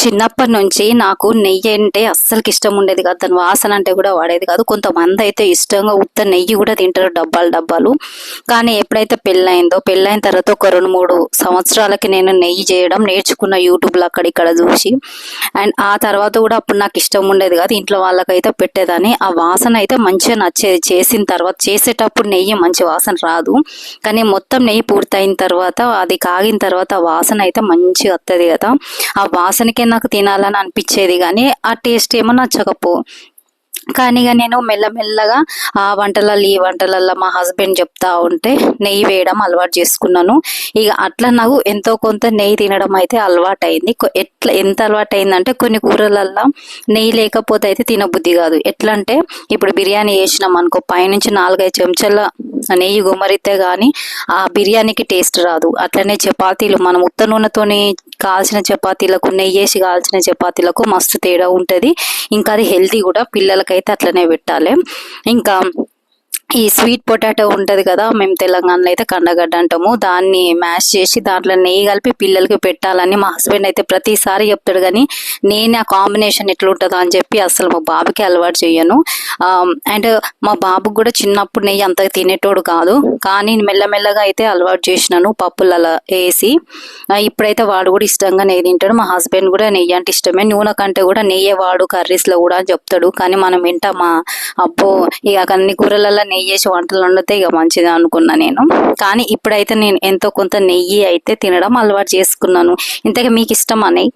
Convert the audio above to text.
చిన్నప్పటి నుంచి నాకు నెయ్యి అంటే అస్సలకి ఇష్టం ఉండేది కాదు. దాని వాసన అంటే కూడా వాడేది కాదు. కొంతమంది అయితే ఇష్టంగా ఉత్త నెయ్యి కూడా తింటారు, డబ్బాలు డబ్బాలు. కానీ ఎప్పుడైతే పెళ్ళైన తర్వాత ఒక 2-3 సంవత్సరాలకి నేను నెయ్యి చేయడం నేర్చుకున్న, యూట్యూబ్లో అక్కడిక్కడ చూసి. అండ్ ఆ తర్వాత కూడా అప్పుడు నాకు ఇష్టం ఉండేది కాదు. ఇంట్లో వాళ్ళకైతే పెట్టేదాన్ని. ఆ వాసన అయితే మంచిగా నచ్చేది. చేసిన తర్వాత చేసేటప్పుడు నెయ్యి మంచి వాసన రాదు, కానీ మొత్తం నెయ్యి పూర్తయిన తర్వాత, అది కాగిన తర్వాత ఆ వాసన అయితే మంచిగా వస్తుంది కదా. ఆ వాసనకే నాకు తినాలని అనిపించేది, కానీ ఆ టేస్ట్ ఏమో నచ్చకపో. కానీ ఇక నేను మెల్లమెల్లగా ఆ వంటలలో ఈ వంటలలో మా హస్బెండ్ చెప్తా ఉంటే నెయ్యి వేయడం అలవాటు చేసుకున్నాను. ఇక అట్లా నాకు ఎంతో కొంత నెయ్యి తినడం అయితే అలవాటు అయింది. ఎంత అలవాటు అయిందంటే కొన్ని కూరలల్లో నెయ్యి లేకపోతే అయితే తినబుద్ధి కాదు. ఎట్లా అంటే ఇప్పుడు బిర్యానీ చేసినాం అనుకో, పైనుంచి 4-5 చెంచాల నెయ్యి గుమ్మరితే కానీ ఆ బిర్యానీకి టేస్ట్ రాదు. అట్లనే చపాతీలు, మనం ఉత్త నూనెతోని కాల్చిన చపాతీలకు, నెయ్యి వేసి కాల్చిన చపాతీలకు మస్తు తేడా ఉంటుంది. ఇంకా అది హెల్తీ కూడా. పిల్లలకైతే అట్లనే పెట్టాలి. ఇంకా ఈ స్వీట్ పొటాటో ఉంటుంది కదా, మేము తెలంగాణలో అయితే కండగడ్డ అంటాము. దాన్ని మ్యాష్ చేసి దాంట్లో నెయ్యి కలిపి పిల్లలకి పెట్టాలని మా హస్బెండ్ అయితే ప్రతిసారి చెప్తాడు. కానీ నేను ఆ కాంబినేషన్ ఎట్లుంటుందో అని చెప్పి అసలు మా బాబుకి అలవాటు చేయను. అండ్ మా బాబుకి కూడా చిన్నప్పుడు నెయ్యి అంతగా తినేటోడు కాదు, కానీ మెల్లమెల్లగా అయితే అలవాటు చేసినాను పప్పులలో వేసి. ఇప్పుడైతే వాడు కూడా ఇష్టంగా నెయ్యి తింటాడు. మా హస్బెండ్ కూడా నెయ్యి అంటే ఇష్టమే. నూనె కంటే కూడా నెయ్యి వాడు కర్రీస్లో కూడా అని చెప్తాడు. కానీ మనం వింటామా? అబ్బో, ఇక అన్ని కూరలలో నెయ్యి వేసి వంటలు వండితే ఇక మంచిది అనుకున్నా నేను. కానీ ఇప్పుడైతే నేను ఎంతో కొంత నెయ్యి అయితే తినడం అలవాటు చేసుకున్నాను. ఇంతగా మీకు ఇష్టమా నెయ్యి?